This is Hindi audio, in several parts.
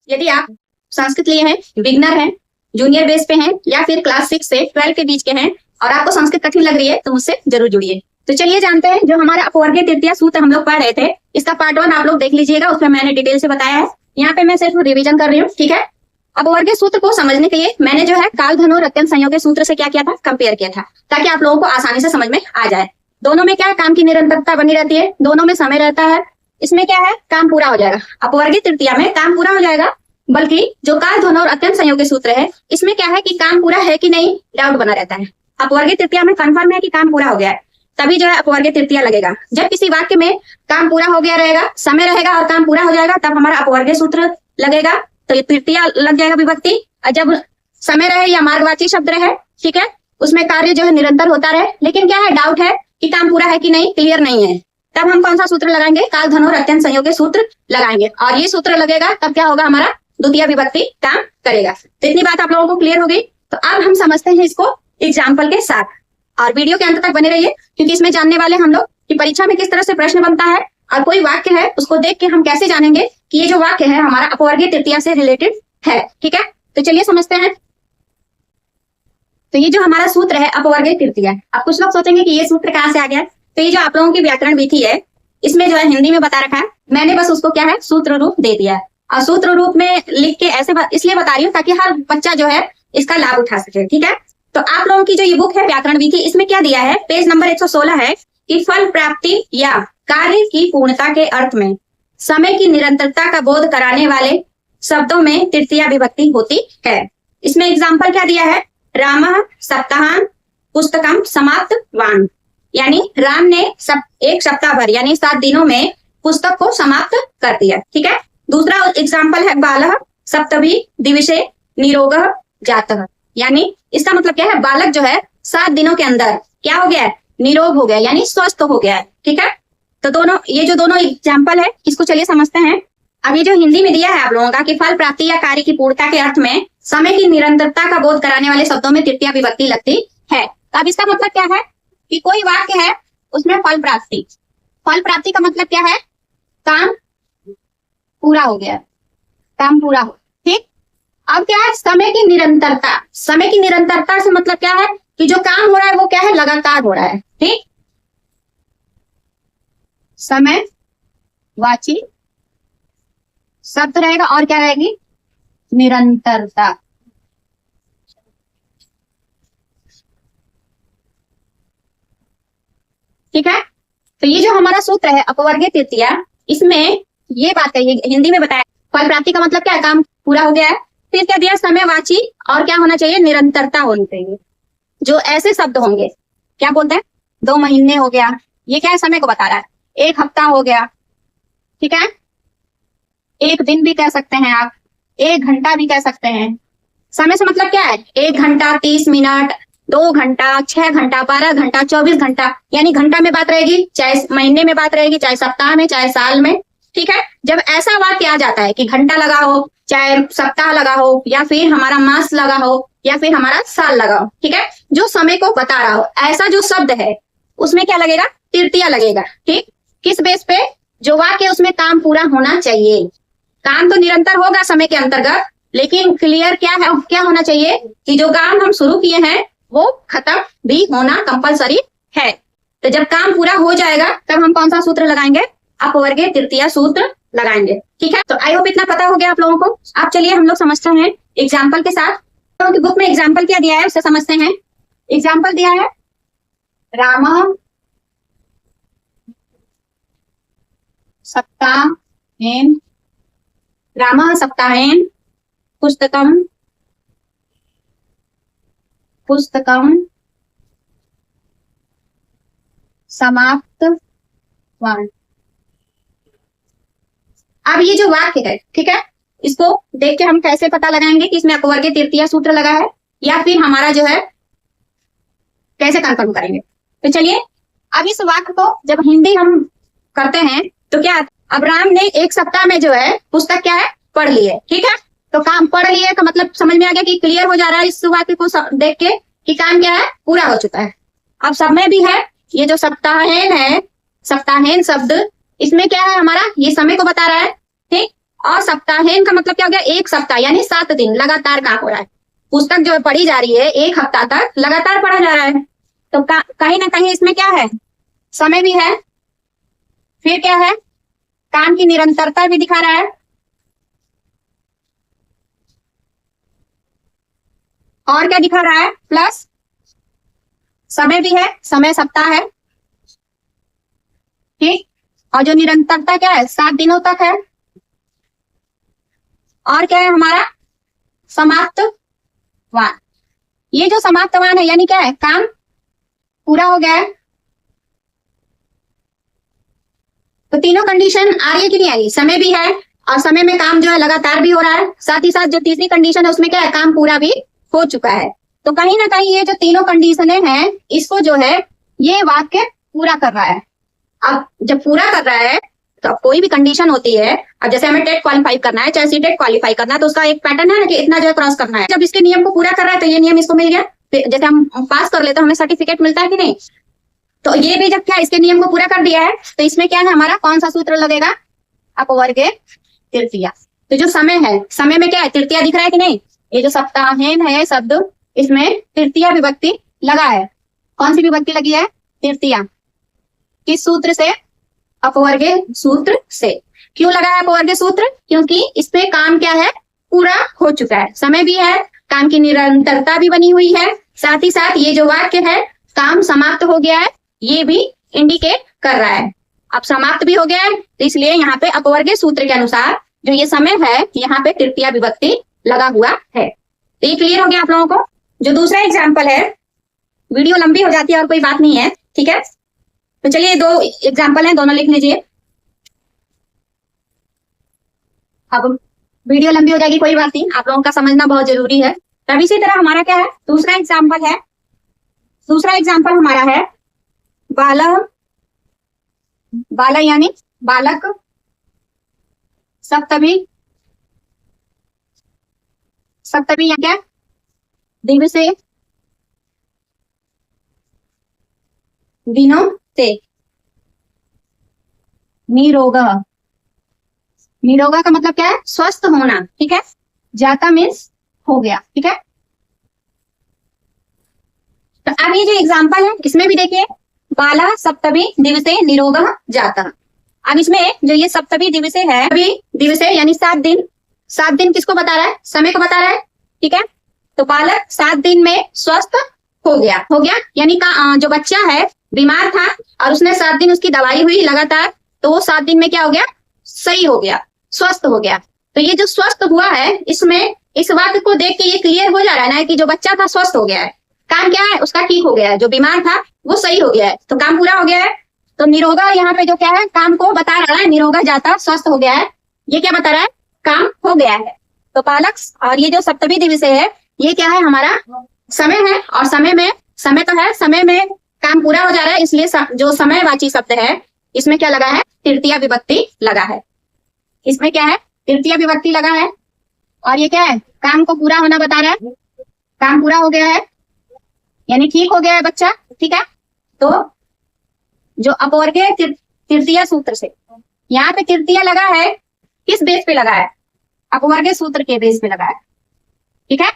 यदि आप संस्कृत लिए हैं, बिगनर हैं, जूनियर बेस पे हैं या फिर क्लास 6 से 12 के बीच के हैं और आपको संस्कृत कठिन लग रही है तो मुझसे जरूर जुड़िए। तो चलिए जानते हैं, जो हमारा अपवर्गीय तृतीया सूत्र हम लोग पढ़ रहे थे, इसका पार्ट 1 आप लोग देख लीजिएगा, उसमें मैंने डिटेल से बताया है। यहाँ पे मैं सिर्फ रिवीजन कर रही हूँ, ठीक है। अपवर्गीय सूत्र को समझने के लिए मैंने जो है काल धनु और अत्यंत संयोग के सूत्र से क्या किया था, कंपेयर किया था, ताकि आप लोगों को आसानी से समझ में आ जाए। दोनों में क्या है, काम की निरंतरता बनी रहती है, दोनों में समय रहता है। इसमें क्या है, काम पूरा हो जाएगा। अपवर्गीय तृतीया में काम पूरा हो जाएगा, बल्कि जो काल धनु और अत्यंत संयोग के सूत्र है, इसमें क्या है कि काम पूरा है कि नहीं, डाउट बना रहता है। अपवर्गीय तृतीया में कंफर्म है कि काम पूरा हो गया है, तभी जो है अपवर्गीय तृतीया लगेगा। जब किसी वाक्य में काम पूरा हो गया रहेगा, समय रहेगा और काम पूरा हो जाएगा, तब हमारा अपवर्गीय सूत्र लगेगा, तो ये तृतीया लग जाएगा विभक्ति। और जब समय रहे या मार्गवाची शब्द रहे, ठीक है, उसमें कार्य जो है निरंतर होता रहे, लेकिन क्या है, डाउट है कि काम पूरा है कि नहीं, क्लियर नहीं है, तब हम कौन सा सूत्र लगाएंगे, काल धनु और अत्यंत संयोग के सूत्र लगाएंगे। और ये सूत्र लगेगा तब क्या होगा, हमारा द्वितीय विभक्ति काम करेगा। तो इतनी बात आप लोगों को क्लियर हो गई। तो अब हम समझते हैं इसको एग्जाम्पल के साथ, और वीडियो के अंत तक बने रहिए, क्योंकि इसमें जानने वाले हम लोग कि परीक्षा में किस तरह से प्रश्न बनता है, और कोई वाक्य है उसको देख के हम कैसे जानेंगे कि ये जो वाक्य है हमारा अपवर्गीय तृतीया से रिलेटेड है, ठीक है। तो चलिए समझते हैं। तो ये जो हमारा सूत्र है अपवर्गीय तृतीया, अब कुछ लोग सोचेंगे कि ये सूत्र कहाँ से आ गया। तो ये जो आप लोगों की व्याकरण विधि है, इसमें जो है हिंदी में बता रखा है, मैंने बस उसको क्या है, सूत्र रूप दे दिया है। और सूत्र रूप में लिख के ऐसे इसलिए बता रही हूँ ताकि हर बच्चा जो है इसका लाभ उठा सके, ठीक है। तो आप लोगों की जो ये बुक है व्याकरण विधि, इसमें क्या दिया है, पेज नंबर 116 है कि फल प्राप्ति या कार्य की पूर्णता के अर्थ में समय की निरंतरता का बोध कराने वाले शब्दों में तृतीया विभक्ति होती है। इसमें एग्जाम्पल क्या दिया है, रामः सप्ताहान पुस्तकम समाप्त वान, यानी राम ने एक सप्ताह भर यानी 7 दिनों में पुस्तक को समाप्त कर दिया, ठीक है। दूसरा एग्जाम्पल है बालः सप्तभी दिवसे निरोगः जातः, यानी इसका मतलब क्या है, बालक जो है 7 दिनों के अंदर क्या हो गया है, निरोग हो गया, यानी स्वस्थ हो गया है, ठीक है। तो दोनों ये जो दोनों एग्जाम्पल है, इसको चलिए समझते हैं। अब ये जो हिंदी में दिया है आप लोगों का कि फल प्राप्ति या कार्य की पूर्णता के अर्थ में समय की निरंतरता का बोध कराने वाले शब्दों में तृतीया विभक्ति लगती है। तो अब इसका मतलब क्या है कि कोई वाक्य है उसमें फल प्राप्ति, फल प्राप्ति का मतलब क्या है, काम पूरा हो गया, काम पूरा हो, ठीक। अब क्या है, समय की निरंतरता, समय की निरंतरता से मतलब क्या है कि जो काम हो रहा है वो क्या है, लगातार हो रहा है, ठीक। समय वाची शब्द रहेगा और क्या रहेगी, निरंतरता, ठीक है। तो ये जो हमारा सूत्र है अपवर्गीय तृतीया, इसमें ये बात कही हिंदी में बताया, फल प्राप्ति का मतलब क्या है, काम पूरा हो गया है। फिर क्या दिया, समयवाची और क्या होना चाहिए, निरंतरता होनी चाहिए। जो ऐसे शब्द होंगे, क्या बोलते हैं, 2 महीने हो गया, ये क्या है, समय को बता रहा है। 1 हफ्ता हो गया, ठीक है। 1 दिन भी कह सकते हैं आप, 1 घंटा भी कह सकते हैं। समय से मतलब क्या है, 1 घंटा 30 मिनट, 2 घंटा, 6 घंटा, 12 घंटा, 24 घंटा, यानी घंटा में बात रहेगी, चाहे महीने में बात रहेगी, चाहे सप्ताह में, चाहे साल में, ठीक है। जब ऐसा वाक्य आ जाता है कि घंटा लगा हो, चाहे सप्ताह लगा हो, या फिर हमारा मास लगा हो, या फिर हमारा साल लगा हो, ठीक है, जो समय को बता रहा हो, ऐसा जो शब्द है उसमें क्या लगेगा, तृतीया लगेगा, ठीक। किस बेस पे, जो वाक्य उसमें काम पूरा होना चाहिए। काम तो निरंतर होगा समय के अंतर्गत, लेकिन क्लियर क्या है, क्या होना चाहिए कि जो काम हम शुरू किए हैं वो खत्म भी होना कंपलसरी है। तो जब काम पूरा हो जाएगा तब हम कौन सा सूत्र लगाएंगे, अपवर्गीय तृतीया सूत्र लगाएंगे, ठीक है। तो आई होप इतना पता हो गया आप लोगों को। अब चलिए हम लोग समझते हैं एग्जाम्पल के साथ। तो बुक में एग्जाम्पल क्या दिया है उससे समझते हैं। एग्जाम्पल दिया है, रामः सप्ताहेन, रामः सप्ताहेन पुस्तकम समाप्त वान। अब ये जो वाक्य है, ठीक है, इसको देख के हम कैसे पता लगाएंगे कि इसमें अपवर्गीय तृतीया सूत्र लगा है, या फिर हमारा जो है कैसे कंफर्म करेंगे। तो चलिए, अब इस वाक्य को जब हिंदी हम करते हैं तो क्या, अब राम ने 1 सप्ताह में जो है पुस्तक क्या है, पढ़ ली है, ठीक है। तो काम पढ़ लिए का मतलब समझ में आ गया कि क्लियर हो जा रहा है इस वाक्य को देख के कि काम क्या है, पूरा हो चुका है। अब समय भी है, ये जो सप्ताहेन है, सप्ताहेन शब्द, इसमें क्या है हमारा, ये समय को बता रहा है, ठीक। और सप्ताहेन का मतलब क्या हो गया, एक सप्ताह यानी 7 दिन लगातार काम हो रहा है। पुस्तक जो पढ़ी जा रही है एक हफ्ता तक लगातार पढ़ा जा रहा है। तो कहीं ना कहीं इसमें क्या है, समय भी है, फिर क्या है, काम की निरंतरता भी दिखा रहा है, और क्या दिखा रहा है, प्लस समय भी है, समय सप्ताह है, ठीक। और जो निरंतरता क्या है, 7 दिनों तक है। और क्या है हमारा, समाप्तवान। ये जो समाप्तवान है यानी क्या है, काम पूरा हो गया है। तो तीनों कंडीशन आ रही है कि नहीं आ रही, समय भी है और समय में काम जो है लगातार भी हो रहा है, साथ ही साथ जो तीसरी कंडीशन है उसमें क्या है, काम पूरा भी हो चुका है। तो कहीं ना कहीं ये जो तीनों कंडीशनें हैं इसको जो है ये वाक्य पूरा कर रहा है। अब जब पूरा कर रहा है तो अब कोई भी कंडीशन होती है, अब जैसे हमें टेट क्वालिफाई करना है चाहे सीटेट क्वालिफाई करना है तो उसका एक पैटर्न है ना कि इतना जो है क्रॉस करना है। जब इसके नियम को पूरा कर रहा है तो ये नियम इसको मिल गया, जैसे हम पास कर लेते हैं हमें सर्टिफिकेट मिलता है कि नहीं। तो ये भी जब क्या इसके नियम को पूरा कर दिया है तो इसमें क्या है हमारा, कौन सा सूत्र लगेगा, अपवर्गे तृतीया। तो जो समय है, समय में क्या है, तृतीया दिख रहा है कि नहीं, ये जो सप्ताहेन है शब्द इसमें तृतीया विभक्ति लगा है। कौन सी विभक्ति लगी है, तृतीया। किस सूत्र से, अपवर्गे सूत्र से। क्यों लगा है अपवर्गे सूत्र, क्योंकि इसमें काम क्या है, पूरा हो चुका है, समय भी है, काम की निरंतरता भी बनी हुई है, साथ ही साथ ये जो वाक्य है काम समाप्त हो गया है ये भी इंडिकेट कर रहा है। अब समाप्त भी हो गया है तो इसलिए यहाँ पे अपवर्गे सूत्र के अनुसार जो ये समय है यहाँ पे तृतीया विभक्ति लगा हुआ है। तो ये क्लियर हो गया आप लोगों को। जो दूसरा एग्जाम्पल है, वीडियो लंबी हो जाती है और कोई बात नहीं है, ठीक है। तो चलिए 2 एग्जाम्पल हैं, दोनों लिख लीजिए। अब वीडियो लंबी हो जाएगी कोई बात नहीं, आप लोगों का समझना बहुत जरूरी है। तब इसी तरह हमारा क्या है, दूसरा एग्जाम्पल है, दूसरा एग्जाम्पल हमारा है बाला, बाला यानी बालक, सप्तमी, सप्तमी या क्या, दिवसे, दिनों से, निरोगा, निरोगा का मतलब क्या है, स्वस्थ होना, ठीक है। जाता मीन्स हो गया, ठीक है। तो अब ये जो एग्जाम्पल है इसमें भी देखिए, बाला सप्तमी दिवसे निरोगः जातः। अब इसमें जो ये सप्तमी दिवसे है, अभी दिवसे यानी 7 दिन, 7 दिन किसको बता रहा है, समय को बता रहा है, ठीक है। तो बालक 7 दिन में स्वस्थ हो गया, हो गया यानी का जो बच्चा है बीमार था और उसने 7 दिन उसकी दवाई हुई लगातार, तो वो 7 दिन में क्या हो गया, सही हो गया, स्वस्थ हो गया। तो ये जो स्वस्थ हुआ है इसमें इस वाक्य को देख के ये क्लियर हो जा रहा है ना कि जो बच्चा था स्वस्थ हो गया है, काम क्या है उसका ठीक हो गया है, जो बीमार था वो सही हो गया है, तो काम पूरा हो गया है। तो निरोगा यहाँ पे जो क्या है, काम को बता रहा है, निरोगा जाता स्वस्थ हो गया है, ये क्या बता रहा है, काम हो गया है। तो बालक और ये जो सप्तमी दिवसे है ये क्या है, हमारा समय है, और समय में समय तो है, समय में काम पूरा हो जा रहा है, इसलिए जो समयवाची शब्द है इसमें क्या लगा है, तृतीया विभक्ति लगा है। इसमें क्या है, तृतीया विभक्ति लगा है, और ये क्या है, काम को पूरा होना बता रहा है, काम पूरा हो गया है यानी ठीक हो गया है बच्चा, ठीक है। तो जो अपवर्गे तृतीया सूत्र से, यहाँ पे तृतीया लगा है, किस बेस पे लगा है, अपवर्गे सूत्र के बेस पे लगा है, ठीक है।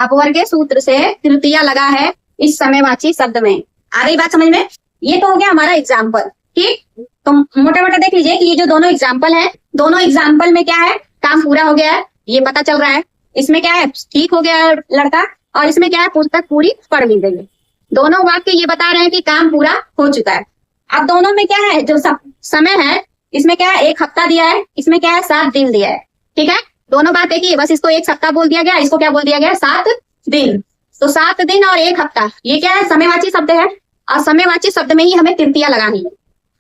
अपवर्गे सूत्र से तृतीया लगा है इस समयवाची शब्द में। आ रही बात समझ में। ये तो हो गया हमारा एग्जाम्पल, ठीक। तो मोटा मोटा देख लीजिए कि ये जो दोनों एग्जाम्पल है, दोनों एग्जाम्पल में क्या है, काम पूरा हो गया है ये पता चल रहा है, इसमें क्या है, ठीक हो गया है लड़का, और इसमें क्या है, पुस्तक पूरी पढ़ ली गई है। दोनों वाक्य ये बता रहे हैं कि काम पूरा हो चुका है। अब दोनों में क्या है, जो समय है इसमें क्या है, 1 हफ्ता दिया है, इसमें क्या है 7 दिन दिया है, ठीक है। दोनों बात है कि बस इसको 1 सप्ताह बोल दिया गया, इसको क्या बोल दिया गया, 7 दिन। तो 7 दिन और 1 हफ्ता ये क्या है, समयवाची शब्द है, और समयवाची शब्द में ही हमें तृतीया लगानी है।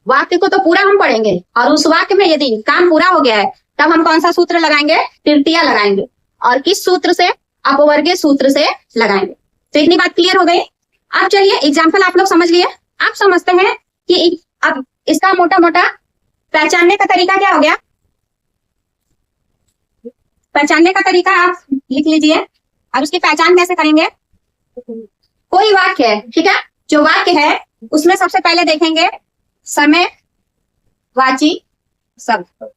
वाक्य को तो पूरा हम पढ़ेंगे और उस वाक्य में यदि काम पूरा हो गया है तब हम कौन सा सूत्र लगाएंगे, तृतीया लगाएंगे, और किस सूत्र से, अपवर्गे सूत्र से लगाएंगे। तो इतनी बात क्लियर हो गई। अब चलिए एग्जाम्पल आप लोग समझ लिए, आप समझते हैं कि अब इसका मोटा मोटा पहचानने का तरीका क्या हो गया। पहचानने का तरीका आप लिख लीजिए, और उसकी पहचान कैसे करेंगे। कोई वाक्य है, ठीक है, जो वाक्य है उसमें सबसे पहले देखेंगे समयवाची शब्द,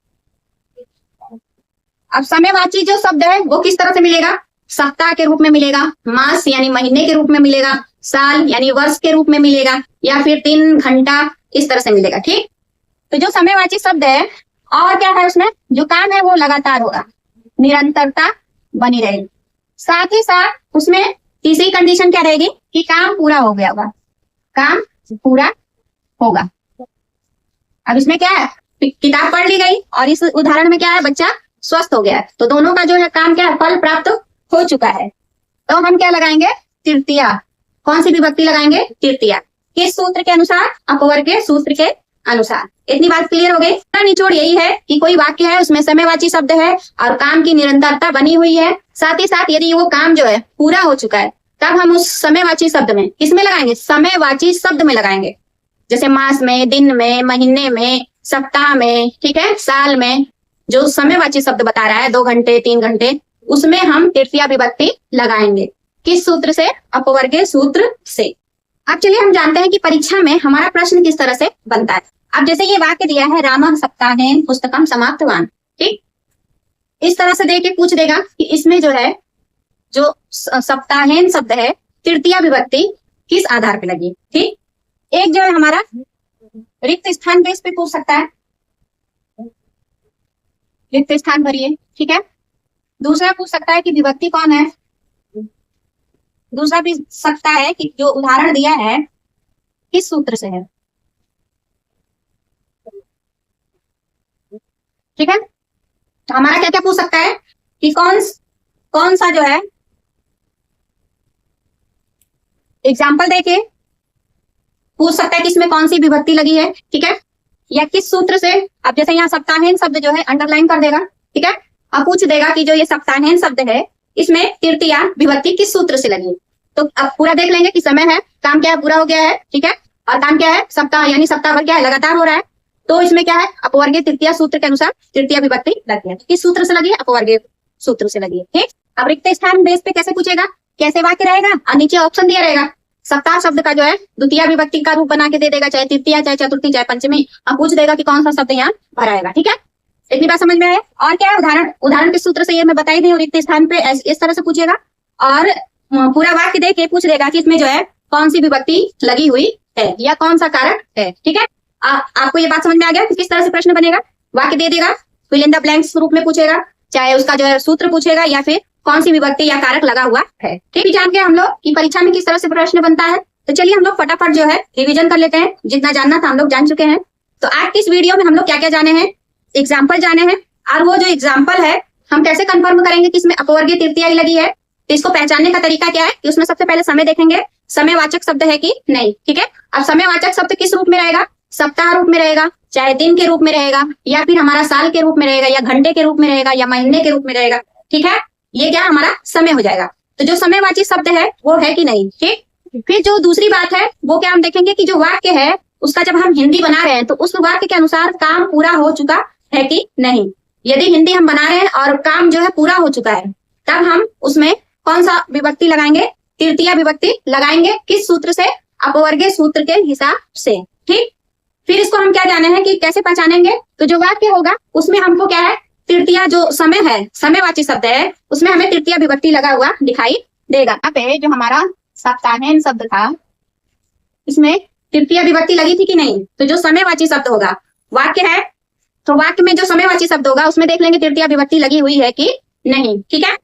अब समयवाची जो शब्द है वो किस तरह से मिलेगा? सप्ताह के रूप में मिलेगा, मास यानी महीने के रूप में मिलेगा, साल यानी वर्ष के रूप में मिलेगा, या फिर दिन, घंटा, इस तरह से मिलेगा। ठीक, तो जो समयवाची शब्द है और क्या है उसमें, जो काम है वो लगातार होगा, निरंतरता बनी रहेगी। साथ ही साथ उसमें तीसरी कंडीशन क्या रहेगी कि काम पूरा हो गया होगा, काम पूरा होगा। अब इसमें क्या है, किताब पढ़ ली गई और इस उदाहरण में क्या है, बच्चा स्वस्थ हो गया है, तो दोनों का जो है काम क्या है, फल प्राप्त हो चुका है। तो हम क्या लगाएंगे, तृतीया। कौन सी विभक्ति लगाएंगे, तृतीया। किस सूत्र के अनुसार, अपवर्ग के सूत्र के अनुसार। इतनी बात क्लियर हो गई। निचोड़ यही है कि कोई वाक्य है उसमें समयवाची शब्द है और काम की निरंतरता बनी हुई है, साथ ही साथ यदि वो काम जो है पूरा हो चुका है तब हम उस समयवाची शब्द में किसमें लगाएंगे, समयवाची शब्द में लगाएंगे। जैसे मास में, दिन में, महीने में, सप्ताह में, ठीक है, साल में, जो समयवाची शब्द बता रहा है 2 घंटे 3 घंटे, उसमें हम तृतीया विभक्ति लगाएंगे। किस सूत्र से, अपवर्गीय सूत्र से। अब चलिए हम जानते हैं कि परीक्षा में हमारा प्रश्न किस तरह से बनता है। अब जैसे ये वाक्य दिया है, रामः सप्ताहेन पुस्तकम समाप्तवान, ठीक, इस तरह से देके पूछ देगा कि इसमें जो है, जो सप्ताहेन शब्द है, तृतीया विभक्ति किस आधार पे लगी। ठीक, एक जो है हमारा रिक्त स्थान बेस पे पूछ सकता है, रिक्त स्थान भरिए, ठीक है। दूसरा पूछ सकता है कि विभक्ति कौन है। दूसरा भी सकता है कि जो उदाहरण दिया है किस सूत्र से है, ठीक है। तो हमारा क्या क्या पूछ सकता है कि कौन सा जो है, एग्जाम्पल देके पूछ सकता है कि इसमें कौन सी विभक्ति लगी है, ठीक है, या किस सूत्र से। अब जैसे यहाँ सप्ताहेन शब्द जो है अंडरलाइन कर देगा, ठीक है। अब पूछ देगा कि जो ये सप्ताहेन शब्द है इसमें तृतीया विभक्ति किस सूत्र से लगी। तो अब पूरा देख लेंगे कि समय है, काम क्या है, पूरा हो गया है, ठीक है, और काम क्या है, सप्ताह, यानी सप्ताह भर क्या है, लगातार हो रहा है। तो इसमें क्या है, अपवर्गीय तृतीया सूत्र के अनुसार तृतीया विभक्ति लगी है। किस सूत्र से लगी है, अपवर्गीय सूत्र से लगी है। ठीक, अब रिक्त स्थान बेस पे कैसे पूछेगा, कैसे वाक्य रहेगा, और नीचे ऑप्शन दिया रहेगा। सप्ताह शब्द का जो है द्वितीय विभक्ति का रूप बना के दे देगा, चाहे तृतीया, चाहे चतुर्थी, चाहे पंचमी। अब पूछ देगा कि कौन सा शब्द यहाँ भराएगा। ठीक है, इतनी बात समझ में आए। और क्या है, उदाहरण के सूत्र से ये मैं बताई दी, रिक्त स्थान पे इस तरह से पूछेगा और पूरा वाक्य दे के पूछ देगा कि इसमें जो है कौन सी विभक्ति लगी हुई है या कौन सा कारक है। ठीक है, आपको ये बात समझ में आ गया कि किस तरह से प्रश्न बनेगा। वाक्य दे देगा, फिल इन द ब्लैंक्स रूप में पूछेगा, चाहे उसका जो है सूत्र पूछेगा या फिर कौन सी विभक्ति या कारक लगा हुआ है। ठीक है, जान गए हम लोग कि परीक्षा में किस तरह से प्रश्न बनता है। तो चलिए हम लोग फटाफट जो है रिवीजन कर लेते हैं, जितना जानना था हम लोग जान चुके हैं। तो आज की इस वीडियो में हम लोग क्या क्या जाने हैं, एग्जाम्पल जाने हैं, और वो जो एग्जाम्पल है हम कैसे कंफर्म करेंगे कि इसमें अपवर्गीय तृतीया ही लगी है। तो इसको पहचानने का तरीका क्या है कि उसमें सबसे पहले समय देखेंगे, समयवाचक शब्द है कि नहीं। ठीक है, अब समयवाचक शब्द किस रूप में रहेगा, सप्ताह रूप में रहेगा, चाहे दिन के रूप में रहेगा, या फिर हमारा साल के रूप में रहेगा, या घंटे के रूप में रहेगा, या महीने के रूप में रहेगा। ठीक है, ये क्या हमारा समय हो जाएगा। तो जो समयवाची शब्द है वो है कि नहीं। ठीक, फिर जो दूसरी बात है वो क्या हम देखेंगे कि जो वाक्य है उसका जब हम हिंदी बना रहे हैं तो उस वाक्य के अनुसार काम पूरा हो चुका है कि नहीं। यदि हिंदी हम बना रहे हैं और काम जो है पूरा हो चुका है तब हम उसमें कौन सा विभक्ति लगाएंगे, तृतीया विभक्ति लगाएंगे। किस सूत्र से, अपवर्गीय सूत्र के हिसाब से। ठीक, फिर इसको हम क्या जाने हैं कि कैसे पहचानेंगे। तो जो वाक्य होगा उसमें हमको क्या है, तृतीया जो समय है, समयवाची शब्द है, उसमें हमें तृतीया विभक्ति लगा हुआ दिखाई देगा। यहाँ पे जो हमारा सप्ताहेन शब्द था इसमें तृतीया विभक्ति लगी थी कि नहीं। तो जो समयवाची शब्द होगा, वाक्य है तो वाक्य में जो समयवाची शब्द होगा उसमें देख लेंगे तृतीया विभक्ति लगी हुई है कि नहीं। ठीक है,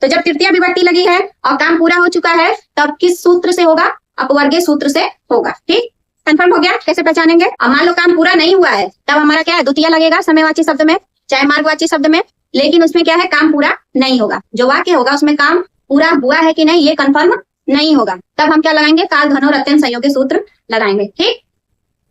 तो जब तृतीया विभक्ति लगी है और काम पूरा हो चुका है तब किस सूत्र से होगा, अपवर्गीय सूत्र से होगा। ठीक, कंफर्म हो गया। कैसे पहचानेंगे, अब मान लो काम पूरा नहीं हुआ है तब हमारा क्या है, द्वितीय लगेगा समयवाची शब्द में, चाहे मार्गवाची शब्द में, लेकिन उसमें क्या है, काम पूरा नहीं होगा। जो वाक्य होगा उसमें काम पूरा हुआ है कि नहीं ये कंफर्म नहीं होगा, तब हम क्या लगाएंगे, काल, घन और अत्यंत संयोगी सूत्र लगाएंगे। ठीक,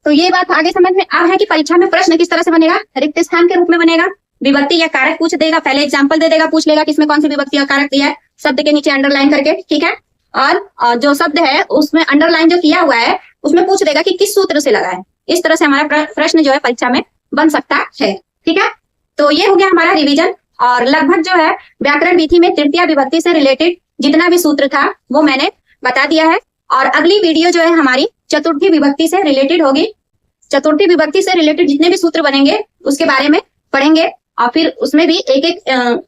तो ये बात आगे समझ में अब है कि परीक्षा में प्रश्न किस तरह से बनेगा, रिक्त स्थान के रूप में बनेगा, विभक्ति या कारक पूछ देगा, पहले एग्जाम्पल दे देगा, पूछ लेगा कि इसमें कौन सी विभक्ति या कारक दिया है, शब्द के नीचे अंडरलाइन करके। ठीक है, और जो शब्द है उसमें अंडरलाइन जो किया हुआ है उसमें पूछ देगा कि किस सूत्र से लगा है। इस तरह से हमारा प्रश्न जो है परीक्षा में बन सकता है। ठीक है, तो ये हो गया हमारा रिवीजन, और लगभग जो है व्याकरण विधि में तृतीया विभक्ति से रिलेटेड जितना भी सूत्र था वो मैंने बता दिया है। और अगली वीडियो जो है हमारी चतुर्थी विभक्ति से रिलेटेड होगी। चतुर्थी विभक्ति से रिलेटेड जितने भी सूत्र बनेंगे उसके बारे में पढ़ेंगे। और फिर उसमें भी एक एक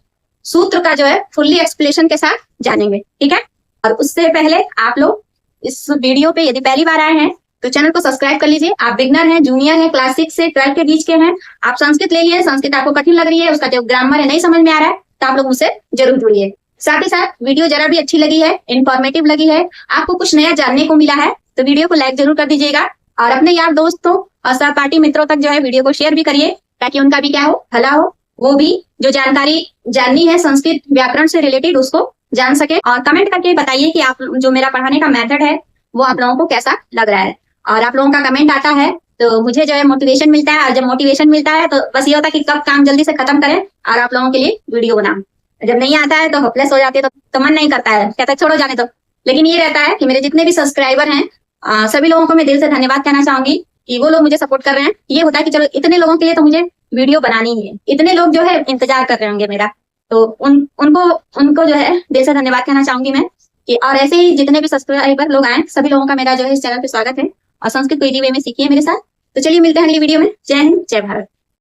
सूत्र का जो है फुल्ली एक्सप्लेनेशन के साथ जानेंगे, ठीक है। और उससे पहले आप लोग इस वीडियो पे यदि पहली बार आए हैं तो चैनल को सब्सक्राइब कर लीजिए। आप बिगनर हैं, जूनियर हैं, क्लास 6 से 12 के बीच के हैं, आप संस्कृत ले लिए, संस्कृत आपको कठिन लग रही है, उसका जो ग्रामर है नहीं समझ में आ रहा है, तो आप लोग मुझसे जरूर जुड़िए। साथ ही साथ वीडियो जरा भी अच्छी लगी है, इंफॉर्मेटिव लगी है, आपको कुछ नया जानने को मिला है, तो वीडियो को लाइक जरूर कर दीजिएगा और अपने यार दोस्तों और सहपाठी मित्रों तक जो है वीडियो को शेयर भी करिए, ताकि उनका भी क्या हो, भला हो, वो भी जो जानकारी जाननी है संस्कृत व्याकरण से रिलेटेड उसको जान सके। और कमेंट करके बताइए कि आप जो मेरा पढ़ाने का मेथड है वो आप लोगों को कैसा लग रहा है। और आप लोगों का कमेंट आता है तो मुझे जो है मोटिवेशन मिलता है, और जब मोटिवेशन मिलता है तो बस ये होता है कि कब काम जल्दी से खत्म करें और आप लोगों के लिए वीडियो बनाऊं। जब नहीं आता है तो होपलेस हो जाती है, तो मन नहीं करता है, कहता है छोड़ो जाने दो। लेकिन ये रहता है कि मेरे जितने भी सब्सक्राइबर हैं सभी लोगों को मैं दिल से धन्यवाद कहना चाहूंगी कि वो लोग मुझे सपोर्ट कर रहे हैं। ये होता है कि चलो इतने लोगों के लिए तो मुझे वीडियो बनानी ही है, इतने लोग जो है इंतजार कर रहे होंगे मेरा, तो उनको जो है दिल से धन्यवाद कहना चाहूंगी मैं कि और ऐसे ही जितने भी सब्सक्राइबर लोग आए सभी लोगों का मेरा जो है इस चैनल पे स्वागत है और संस्कृत को इजी वे में सीखिए मेरे साथ। तो चलिए मिलते हैं अगली वीडियो में। जय हिंद, जय भारत।